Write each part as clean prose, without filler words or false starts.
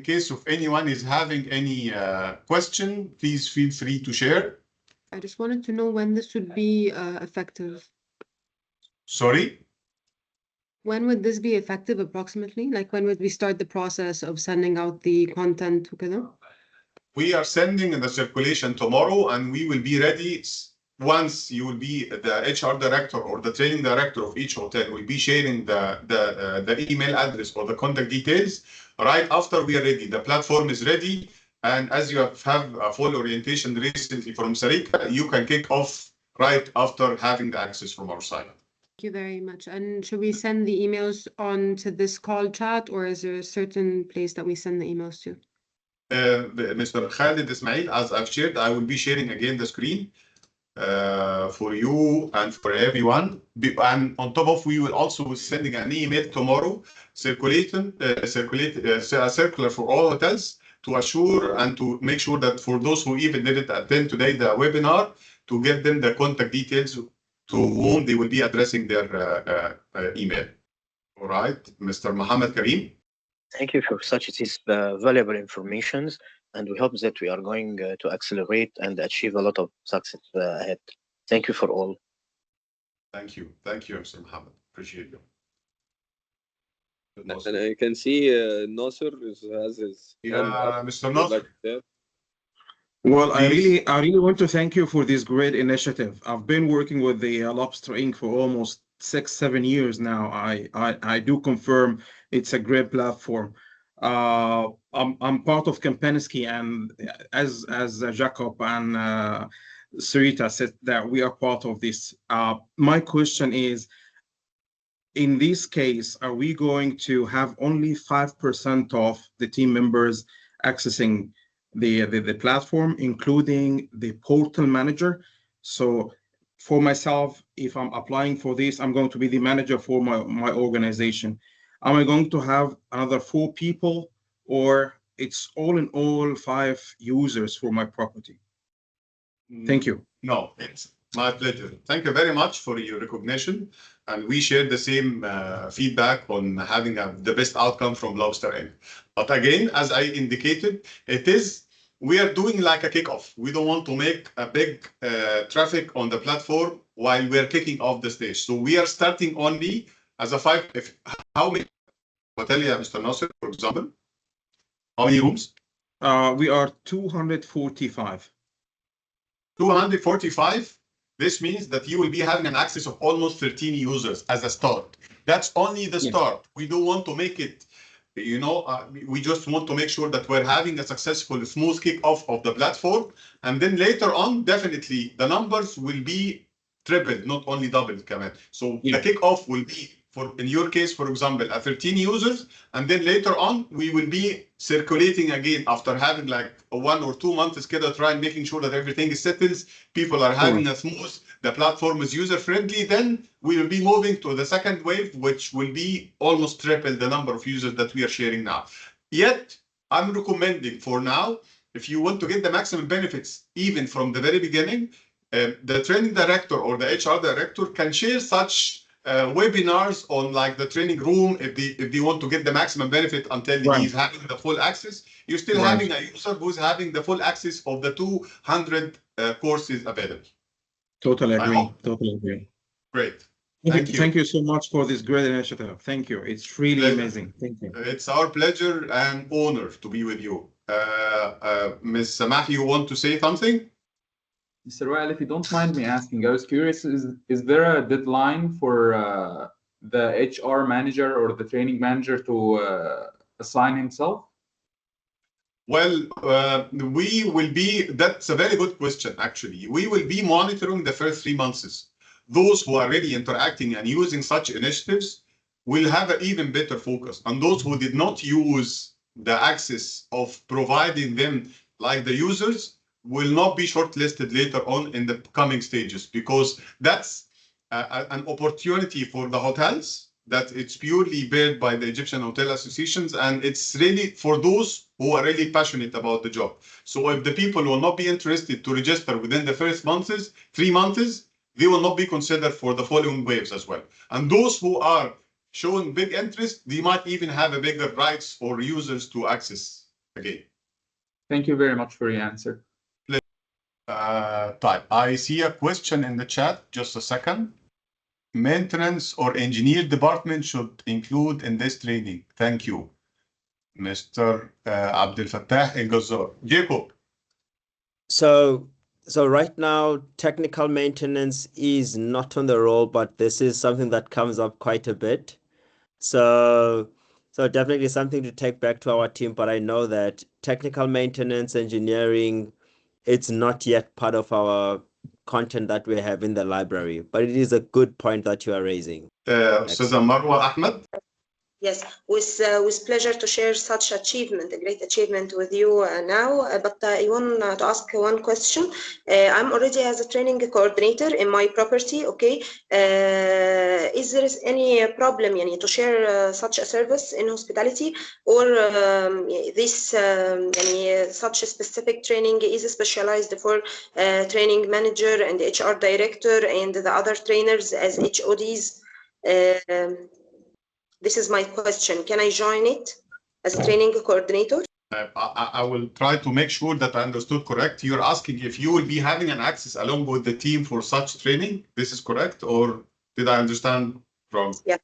In case of anyone is having any question, please feel free to share. I just wanted to know when this would be effective. Sorry? When would this be effective approximately? Like when would we start the process of sending out the content? We are sending the circulation tomorrow, and we will be ready once you will be the HR director or the training director of each hotel will be sharing the email address or the contact details. Right after we are ready, the platform is ready. And as you have a full orientation recently from Sarika, you can kick off right after having the access from our side. Thank you very much. And should we send the emails on to this call chat, or is there a certain place that we send the emails to? Mr. Khalid Ismail, as I've shared, I will be sharing again the screen for you and for everyone. And on top of, we will also be sending an email tomorrow, a circular for all hotels, to assure and to make sure that for those who even didn't attend today the webinar, to give them the contact details to whom they will be addressing their email. All right, Mr. Mohammed Karim. Thank you for such valuable information, and we hope that we are going to accelerate and achieve a lot of success ahead. Thank you for all. Thank you, Mr. Mohammed. Appreciate you. And I can see Nasser has his hand up. Mr. Nasser. Well, I really want to thank you for this great initiative. I've been working with the Lobster Ink for almost 6-7 years now. I do confirm it's a great platform. I'm part of Kempinski, and as Jacob and Sarita said that we are part of this. My question is, in this case, are we going to have only 5% of the team members accessing the platform, including the portal manager? So for myself, if I'm applying for this, I'm going to be the manager for my organization. Am I going to have another 4 people, or it's all in all 5 users for my property? Thank you. No, it's my pleasure. Thank you very much for your recognition. And we share the same feedback on having the best outcome from Lobster Ink. But again, as I indicated, we are doing like a kickoff. We don't want to make a big traffic on the platform while we're kicking off the stage. So we are starting only as a 5. How many hotel, Mr. Nasser, for example? How many rooms? We are 245. 245. This means that you will be having an access of almost 13 users as a start. That's only the start. We don't want to make it, we just want to make sure that we're having a successful, smooth kickoff of the platform. And then later on, definitely the numbers will be tripled, not only doubled, Kamal. So the kickoff will be, in your case, for example, 13 users, and then later on we will be circulating again after having like 1 or 2 months trying making sure that everything is settled, people are having a smooth, the platform is user friendly. Then we will be moving to the second wave, which will be almost triple the number of users that we are sharing now. Yet I'm recommending for now, if you want to get the maximum benefits even from the very beginning, the training director or the HR director can share such webinars on like the training room if they want to get the maximum benefit until he's having the full access. You're still having a user who's having the full access of the 200 courses available. Totally agree. Great. Thank you so much for this great initiative. Thank you. It's really amazing. Thank you. It's our pleasure and honor to be with you. Ms. Samah, you want to say something? Mr. Wael, if you don't mind me asking, I was curious, is there a deadline for the HR manager or the training manager to assign himself? Well, that's a very good question, actually. We will be monitoring the first 3 months. Those who are already interacting and using such initiatives will have an even better focus. And those who did not use the access of providing them, like the users, will not be shortlisted later on in the coming stages, because that's an opportunity for the hotels that it's purely built by the Egyptian Hotel Associations, and it's really for those who are really passionate about the job. So if the people will not be interested to register within the first 3 months, they will not be considered for the following waves as well. And those who are showing big interest, they might even have a bigger rights for users to access again. Thank you very much for your answer. Type. I see a question in the chat. Just a second. Maintenance or engineer department should include in this training. Thank you, Mr. Abdel Fattah El Ghazar. Jacob. So right now, technical maintenance is not on the roll, but this is something that comes up quite a bit. So definitely something to take back to our team, but I know that technical maintenance, engineering, it's not yet part of our content that we have in the library, but it is a good point that you are raising. Ustaza Marwa Ahmed. Yes, with pleasure to share such achievement, a great achievement with you now. But I want to ask one question. I'm already as a training coordinator in my property. Okay, is there any problem to share such a service in hospitality, or this such a specific training is specialized for training manager and HR director and the other trainers as HODs? This is my question. Can I join it as a training coordinator? I will try to make sure that I understood correct. You're asking if you will be having an access along with the team for such training. This is correct, or did I understand wrong? Yeah.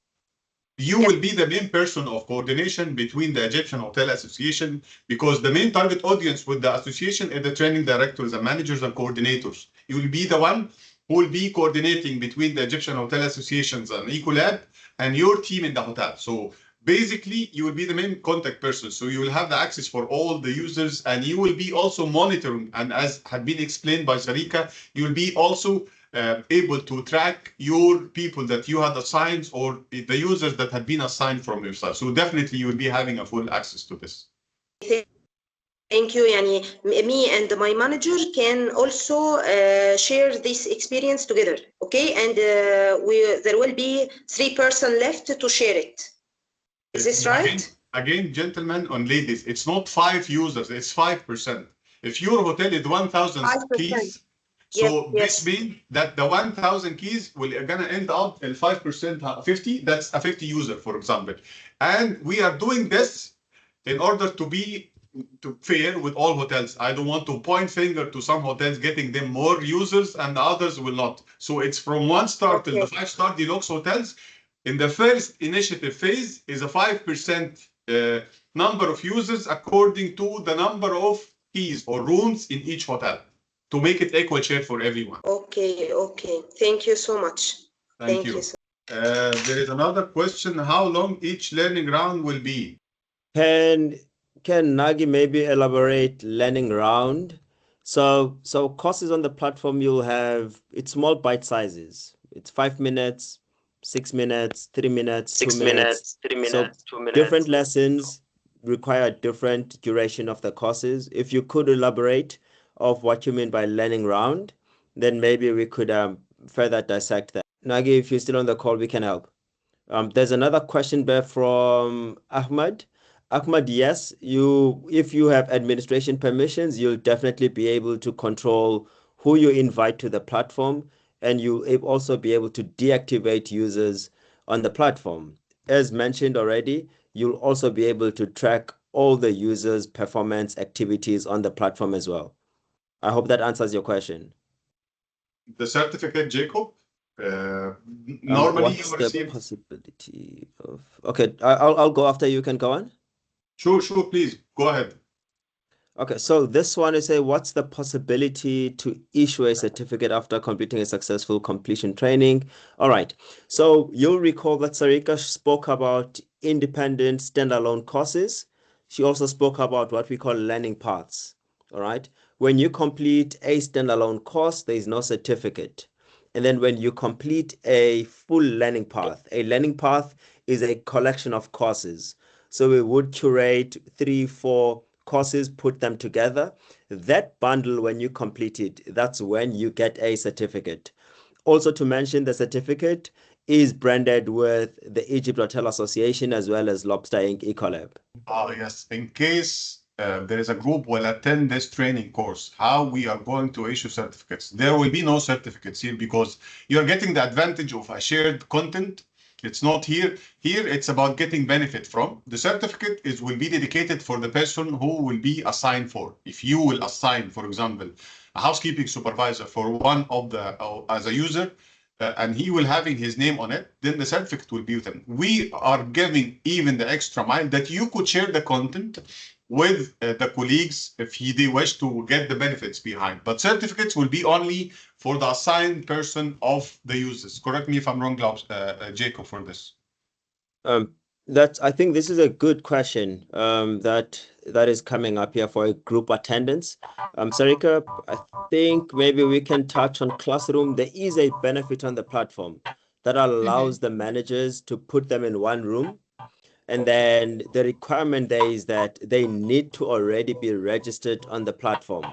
You will be the main person of coordination between the Egyptian Hotel Association, because the main target audience with the association is the training directors and managers and coordinators. You will be the one who will be coordinating between the Egyptian Hotel Associations and Ecolab and your team in the hotel. So basically, you will be the main contact person. So you will have the access for all the users, and you will be also monitoring. And as had been explained by Sharika, you will be also able to track your people that you had assigned or the users that had been assigned from your side. So definitely you will be having a full access to this. Thank you. Me and my manager can also share this experience together. Okay, and there will be 3 persons left to share it. Is this right? Again, gentlemen and ladies, it's not 5 users, it's 5%. If your hotel is 1,000 keys, so this means that the 1,000 keys will gonna end up in 5%, 50, that's a 50 user, for example. And we are doing this in order to be fair with all hotels. I don't want to point finger to some hotels getting them more users and the others will not. So it's from 1 star till the 5-star deluxe hotels. In the first initiative phase is a 5% number of users according to the number of keys or rooms in each hotel, to make it equal share for everyone. Okay. Thank you so much. Thank you. There is another question. How long each learning round will be? Can Nagi maybe elaborate learning round? So courses on the platform, you'll have, it's small bite sizes. It's 5 minutes, 6 minutes, 3 minutes, 2 minutes. 3 minutes, So 2 minutes. different lessons require different duration of the courses. If you could elaborate of what you mean by learning round, then maybe we could further dissect that. Nagi, if you're still on the call, we can help. There's another question there from Ahmad. Ahmad, yes, if you have administration permissions, you'll definitely be able to control who you invite to the platform, and you'll also be able to deactivate users on the platform. As mentioned already, you'll also be able to track all the users' performance activities on the platform as well. I hope that answers your question. The certificate, Jacob? Normally what's the possibility of... Okay, I'll go after you. Can go on. Sure, please go ahead. Okay, so this one is what's the possibility to issue a certificate after completing a successful completion training? All right, so you'll recall that Sarika spoke about independent standalone courses. She also spoke about what we call learning paths. All right, when you complete a standalone course, there is no certificate. And then when you complete a full learning path is a collection of courses. So we would curate 3-4 courses, put them together. That bundle, when you complete it, that's when you get a certificate. Also to mention, the certificate is branded with the Egypt Hotel Association as well as Lobster Ink Ecolab. Oh, yes. In case there is a group will attend this training course, how we are going to issue certificates. There will be no certificates here because you're getting the advantage of a shared content It's not here. Here, it's about getting benefit from. The certificate will be dedicated for the person who will be assigned for. If you will assign, for example, a housekeeping supervisor for one of the, as a user, and he will having his name on it, then the certificate will be with him. We are giving even the extra mile that you could share the content with the colleagues if they wish to get the benefits behind. But certificates will be only for the assigned person of the users. Correct me if I'm wrong, Jacob, for this. I think this is a good question that is coming up here for a group attendance. Sarika, I think maybe we can touch on classroom. There is a benefit on the platform that allows the managers to put them in one room. And then the requirement there is that they need to already be registered on the platform.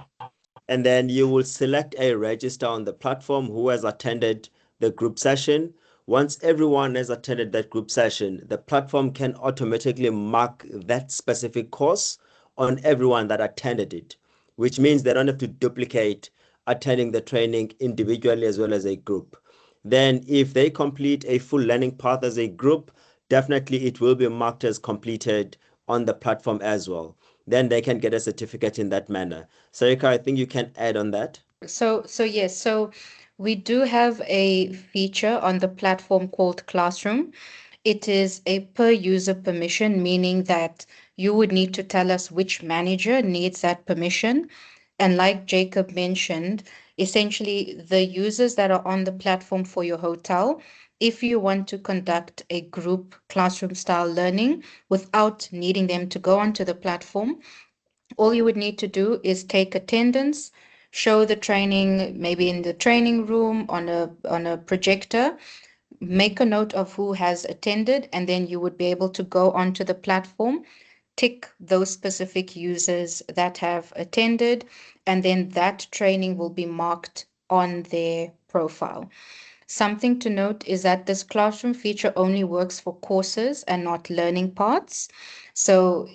And then you will select a register on the platform who has attended the group session. Once everyone has attended that group session, the platform can automatically mark that specific course on everyone that attended it, which means they don't have to duplicate attending the training individually as well as a group. Then if they complete a full learning path as a group, definitely it will be marked as completed on the platform as well. Then they can get a certificate in that manner. Sarika, I think you can add on that. So yes, so we do have a feature on the platform called Classroom. It is a per user permission, meaning that you would need to tell us which manager needs that permission. And like Jacob mentioned, essentially the users that are on the platform for your hotel, if you want to conduct a group classroom style learning without needing them to go onto the platform, all you would need to do is take attendance, show the training maybe in the training room on a projector, make a note of who has attended, and then you would be able to go onto the platform, tick those specific users that have attended, and then that training will be marked on their profile. Something to note is that this classroom feature only works for courses and not learning parts. So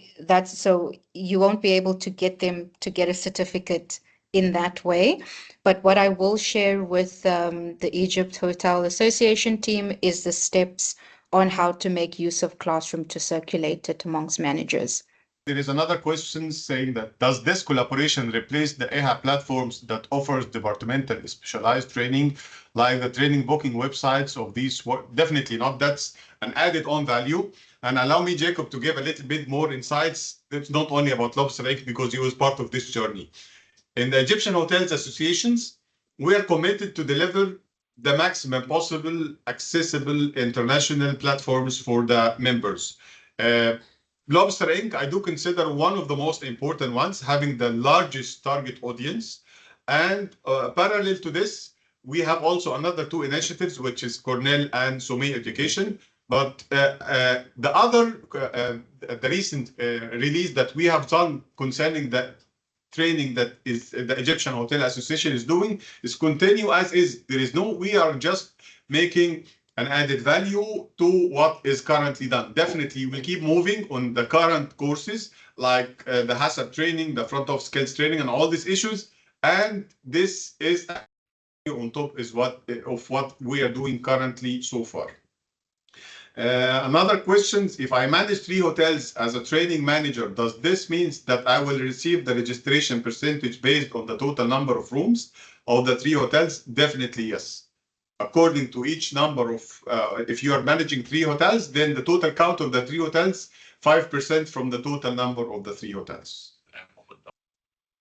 you won't be able to get them to get a certificate in that way. But what I will share with the Egypt Hotel Association team is the steps on how to make use of Classroom to circulate it amongst managers. There is another question saying that, does this collaboration replace the EHA platforms that offers departmental specialized training, like the training booking websites of these? Definitely not. That's an added on value. And allow me, Jacob, to give a little bit more insights. It's not only about Lobster Ink, because he was part of this journey. In the Egyptian Hotels Associations, we are committed to deliver the maximum possible accessible international platforms for the members. Lobster Ink, I do consider one of the most important ones, having the largest target audience. And parallel to this, we have also another two initiatives, which is Cornell and Somei Education. But the other, the recent release that we have done concerning the training that is the Egyptian Hotel Association is doing is continue as is. There is no, we are just making an added value to what is currently done. Definitely, we'll keep moving on the current courses like the HACCP training, the front of skills training, and all these issues. And this is on top is what we are doing currently so far. Another question: if I manage 3 hotels as a training manager, does this mean that I will receive the registration percentage based on the total number of rooms of the 3 hotels? Definitely yes. According to each number of, if you are managing 3 hotels, then the total count of the 3 hotels, 5% from the total number of the 3 hotels.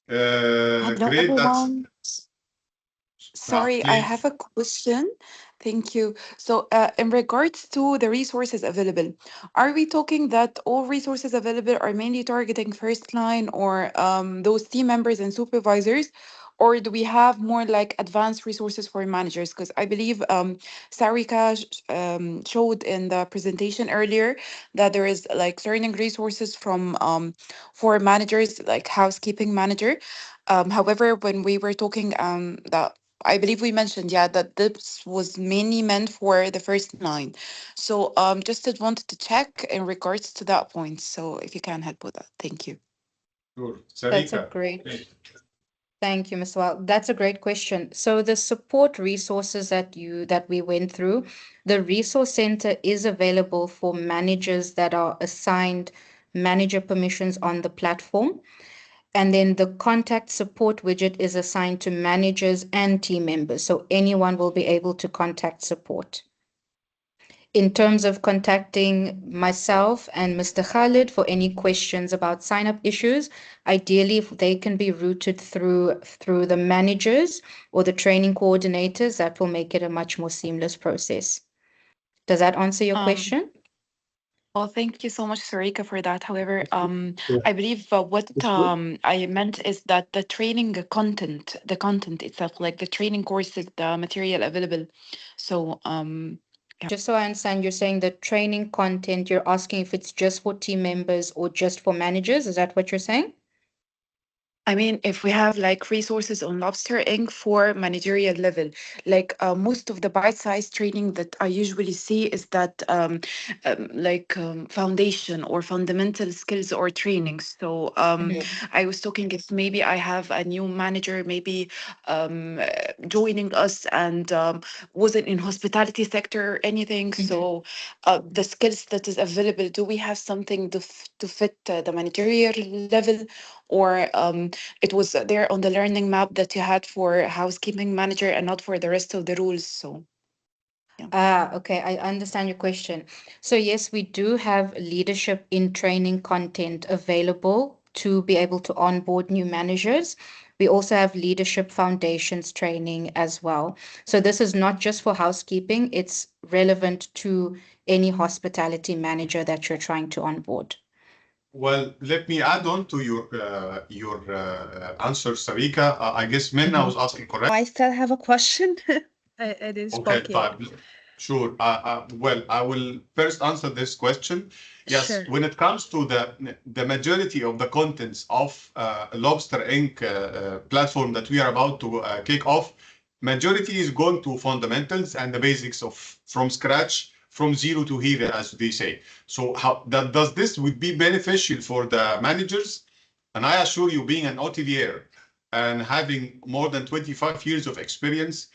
Hello, Great. everyone. Sorry, I have a question. Thank you. So, in regards to the resources available, are we talking that all resources available are mainly targeting first line or those team members and supervisors? Or do we have more like advanced resources for managers? Because I believe Sarika showed in the presentation earlier that there is like learning resources from for managers, like housekeeping manager. However, when we were talking that I believe we mentioned, yeah, that this was mainly meant for the first line. So just wanted to check in regards to that point. So if you can help with that, thank you. Sure. That's a Sarika. great. Thank you, Ms. Well. That's a great question. So the support resources that we went through, the resource center is available for managers that are assigned manager permissions on the platform. And then the contact support widget is assigned to managers and team members. So anyone will be able to contact support. In terms of contacting myself and Mr. Khalid for any questions about sign-up issues, ideally if they can be routed through the managers or the training coordinators, that will make it a much more seamless process. Does that answer your question? Well, thank you so much, Sarika, for that. However, I believe what I meant is that the training content, the content itself, like the training courses, the material available. So, Just so I understand, you're saying the training content, you're asking if it's just for team members or just for managers. Is that what you're saying? I mean, if we have like resources on Lobster Ink for managerial level, like most of the bite-sized training that I usually see is that foundation or fundamental skills or trainings. So I was talking if maybe I have a new manager, maybe joining us and wasn't in hospitality sector or anything. So the skills that is available, do we have something to fit the managerial level, or it was there on the learning map that you had for housekeeping manager and not for the rest of the rules? So okay, I understand your question. So yes, we do have leadership in training content available to be able to onboard new managers. We also have leadership foundations training as well. So this is not just for housekeeping, it's relevant to any hospitality manager that you're trying to onboard. Well, let me add on to your answer, Sarika. I guess Minna was asking, correct? I still have a question. I didn't spoke yet. Fine. Sure. Well, I will first answer this question. Yes, Sure. when it comes to the majority of the contents of Lobster Ink platform that we are about to kick off, majority is going to fundamentals and the basics of from scratch, from zero to hero, as they say. So how does this would be beneficial for the managers? And I assure you, being an hotelier and having more than 25 years of experience,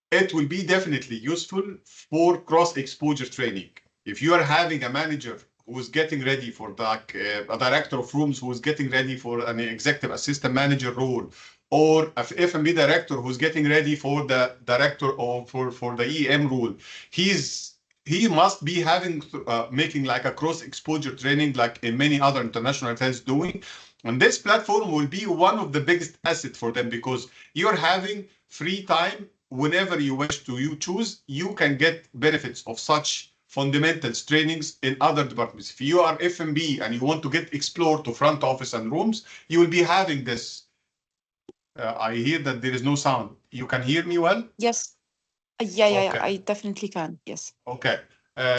it will be definitely useful for cross-exposure training. If you are having a manager who is getting ready for a director of rooms who is getting ready for an executive assistant manager role, or an F&B director who's getting ready for the director of for the EM role, he must be having making like a cross-exposure training like in many other international hotels doing. And this platform will be one of the biggest assets for them, because you're having free time whenever you wish to choose. You can get benefits of such fundamentals trainings in other departments. If you are F&B and you want to get explored to front office and rooms, you will be having this. I hear that there is no sound. You can hear me well? yes, yeah, Okay. I definitely can. Yes. Okay.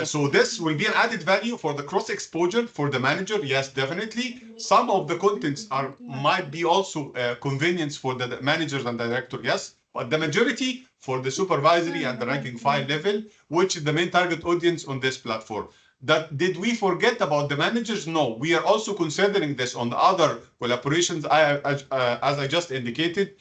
So this will be an added value for the cross exposure for the manager. Yes, definitely. Some of the contents might be also convenience for the managers and director. Yes, but the majority for the supervisory and the ranking file level, which is the main target audience on this platform. Did we forget about the managers? No, we are also considering this on the other collaborations. As I just indicated,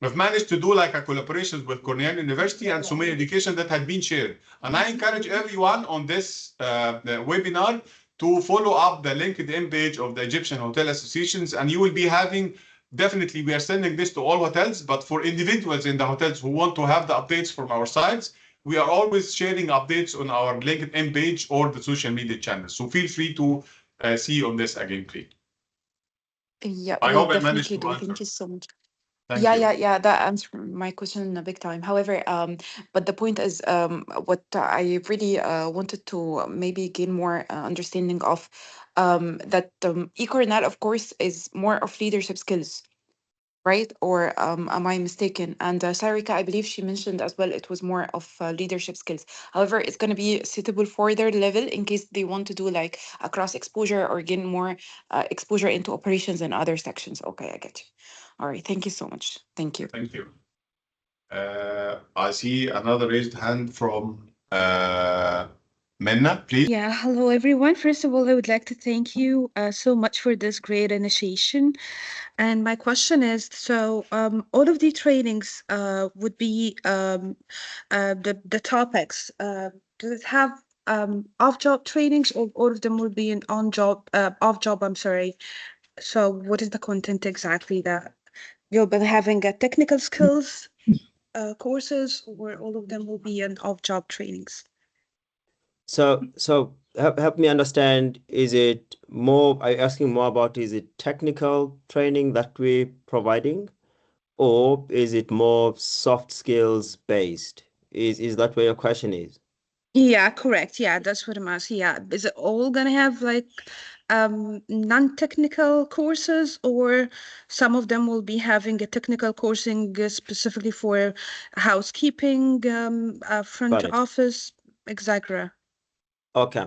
we've managed to do like a collaboration with Cornell University and Sumaya Education that had been shared. And I encourage everyone on this webinar to follow up the LinkedIn page of the Egyptian Hotel Associations, and you will be having, definitely we are sending this to all hotels, but for individuals in the hotels who want to have the updates from our sites, we are always sharing updates on our LinkedIn page or the social media channels. So feel free to see on this again, please. Yeah, I we'll hope I managed definitely to do. answer. Thank you so much. Thank Yeah, you. that answered my question in a big time. However, but the point is, what I really wanted to maybe gain more understanding of, that eCornell, of course, is more of leadership skills, right? Or am I mistaken? And Sarika, I believe she mentioned as well, it was more of leadership skills. However, it's going to be suitable for their level in case they want to do like a cross exposure or gain more exposure into operations and other sections. Okay, I get you. All right, thank you so much. Thank you. Thank you. I see another raised hand from Minna, please. Yeah, hello everyone. First of all, I would like to thank you so much for this great initiation. And my question is, so all of the trainings would be the topics. Does it have off-job trainings, or all of them will be an on-job, off-job, I'm sorry. So what is the content exactly that you'll be having a technical skills courses, or all of them will be an off-job trainings? So help me understand, is it more, are you asking more about, is it technical training that we're providing, or is it more soft skills based? Is that where your question is? Yeah, correct. Yeah, that's what I'm asking. Yeah. Is it all gonna have like non-technical courses, or some of them will be having a technical coursing specifically for housekeeping, front Got it. office, etc.? Okay.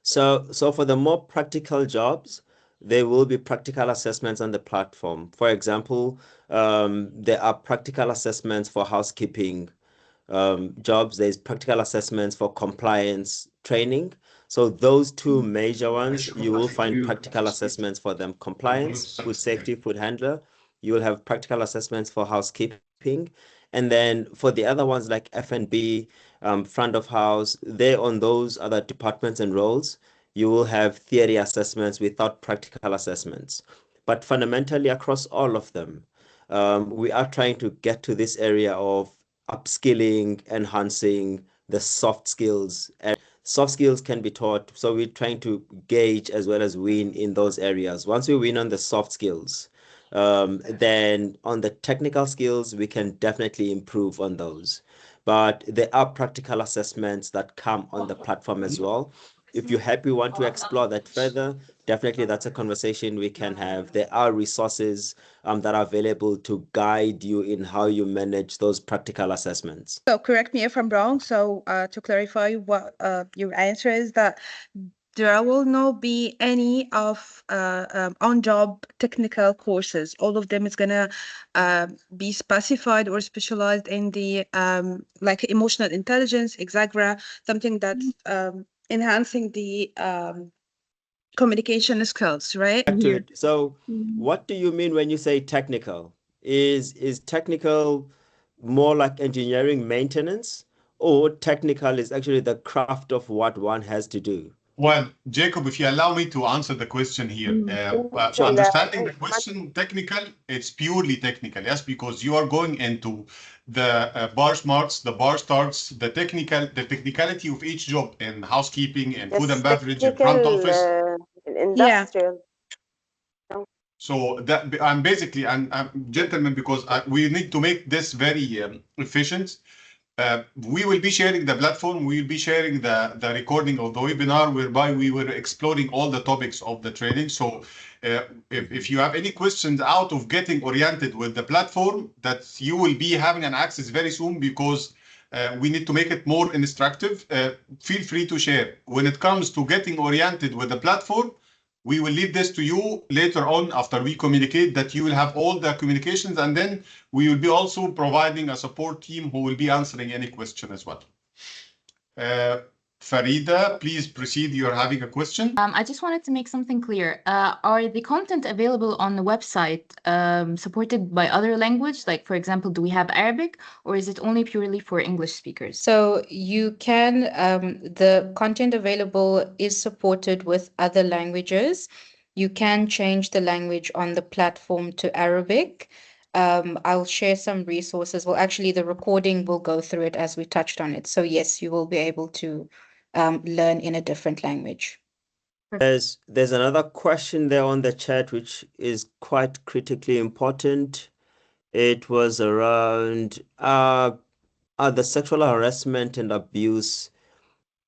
So for the more practical jobs, there will be practical assessments on the platform. For example, there are practical assessments for housekeeping jobs. There's practical assessments for compliance training. So those two major ones, you will find practical assessments for them: compliance, food safety, food handler. You will have practical assessments for housekeeping. And then for the other ones like F&B, front of house, there on those other departments and roles, you will have theory assessments without practical assessments. But fundamentally, across all of them, we are trying to get to this area of upskilling, enhancing the soft skills. And soft skills can be taught, so we're trying to gauge as well as win in those areas. Once we win on the soft skills, then on the technical skills, we can definitely improve on those. But there are practical assessments that come on the platform as well. If you're happy, want to explore that further, definitely that's a conversation we can have. There are resources that are available to guide you in how you manage those practical assessments. So correct me if I'm wrong. So to clarify what your answer is, that there will not be any of on-job technical courses. All of them is gonna be specified or specialized in the like emotional intelligence, etc. Something that's enhancing the communication skills, right? So what do you mean when you say technical? Is technical more like engineering maintenance, or technical is actually the craft of what one has to do? Well, Jacob, if you allow me to answer the question here, understanding the question technical, it's purely technical, yes, because you are going into the bar smarts, the bar starts, the technicality of each job in housekeeping and food and beverage and front office. Industrial. So that I'm basically, gentlemen, because we need to make this very efficient. We will be sharing the platform. We will be sharing the recording of the webinar, whereby we were exploring all the topics of the training. So if you have any questions out of getting oriented with the platform, that you will be having an access very soon, because we need to make it more instructive. Feel free to share. When it comes to getting oriented with the platform, we will leave this to you later on after we communicate, that you will have all the communications, and then we will be also providing a support team who will be answering any question as well. Farida, please proceed. You're having a question. I just wanted to make something clear. Are the content available on the website supported by other language? Like, for example, do we have Arabic, or is it only purely for English speakers? So you can, the content available is supported with other languages. You can change the language on the platform to Arabic. I'll share some resources. Well, actually, the recording will go through it as we touched on it. So yes, you will be able to learn in a different language. There's another question there on the chat, which is quite critically important. It was around the sexual harassment and abuse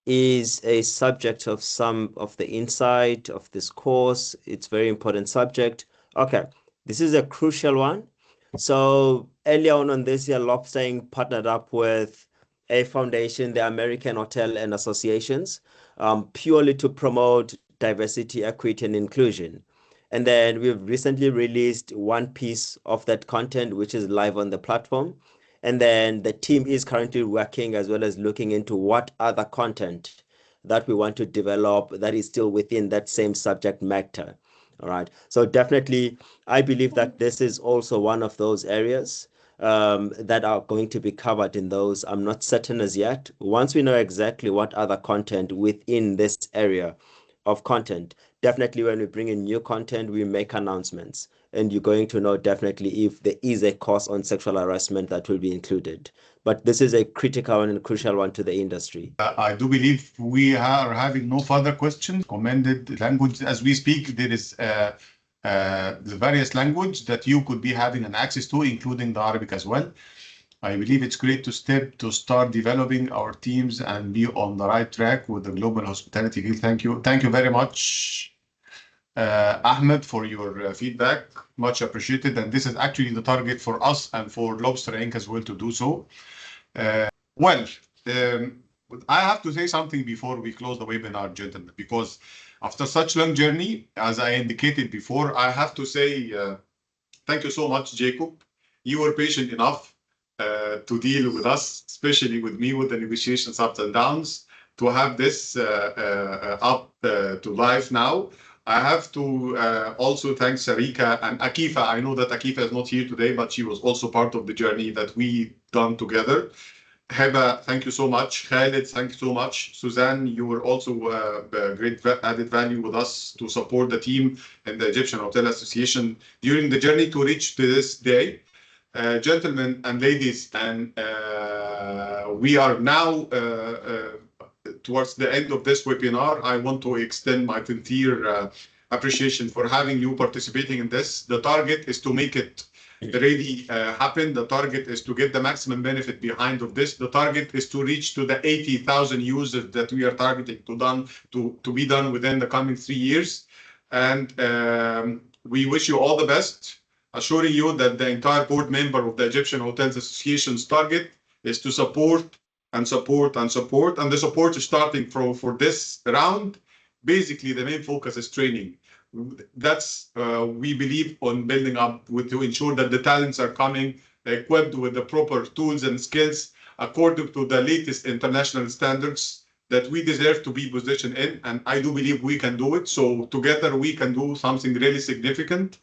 is a subject of some of the insight of this course. It's a very important subject. Okay, this is a crucial one. So earlier on this year, Lobster Ink partnered up with a foundation, the American Hotel and Associations, purely to promote diversity, equity, and inclusion. And then we've recently released one piece of that content, which is live on the platform. And then the team is currently working as well as looking into what other content that we want to develop that is still within that same subject matter. All right. So definitely, I believe that this is also one of those areas that are going to be covered in those. I'm not certain as yet. Once we know exactly what other content within this area of content, definitely when we bring in new content, we make announcements. And you're going to know definitely if there is a course on sexual harassment that will be included. But this is a critical and crucial one to the industry. I do believe we are having no further questions. Commended language as we speak, there is the various language that you could be having an access to, including the Arabic as well. I believe it's great to start developing our teams and be on the right track with the global hospitality field. Thank you very much, Ahmed, for your feedback. Much appreciated. And this is actually the target for us and for Lobster Ink as well to do so. I have to say something before we close the webinar, gentlemen, because after such long journey, as I indicated before, I have to say thank you so much, Jacob. You were patient enough to deal with us, especially with me, with the negotiations ups and downs, to have this up to life now. I have to also thank Sarika and Akifa. I know that Akifa is not here today, but she was also part of the journey that we done together. Heba, thank you so much. Khalid, thank you so much. Suzanne, you were also great added value with us to support the team and the Egyptian Hotel Association during the journey to reach to this day. Gentlemen and ladies, and we are now towards the end of this webinar. I want to extend my sincere appreciation for having you participating in this. The target is to make it really happen. The target is to get the maximum benefit behind of this. The target is to reach to the 80,000 users that we are targeting to be done within the coming 3 years. And we wish you all the best, assuring you that the entire board member of the Egyptian Hotels Association's target is to support and support and support. And the support is starting for this round. Basically, the main focus is training. That's we believe on building up to ensure that the talents are coming equipped with the proper tools and skills according to the latest international standards that we deserve to be positioned in. And I do believe we can do it. So together we can do something really significant.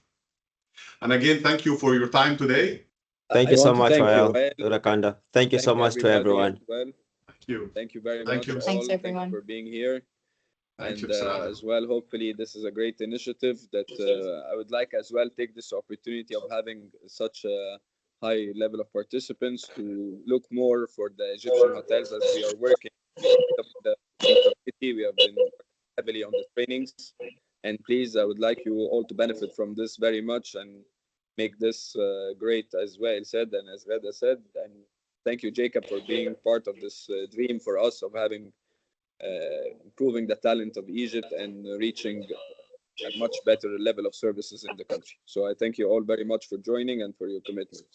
And again, thank you for your time today. Thank you so much, Wael, Rakanda. Thank you so much to everyone. Well, thank you. Thank you very much. Thanks, everyone. Thank you for being here. Thank And you, as well, hopefully this is a great initiative that I would like as well take this opportunity of having such a high level of participants to look more for the Egyptian hotels as we are working. The committee, we have been heavily on the trainings, and please, I would like you all to benefit from this very much and make this great, as Wael said and as Reda said. And thank you, Jacob, for being part of this dream for us of having improving the talent of Egypt and reaching a much better level of services in the country. So I thank you all very much for joining and for your commitment.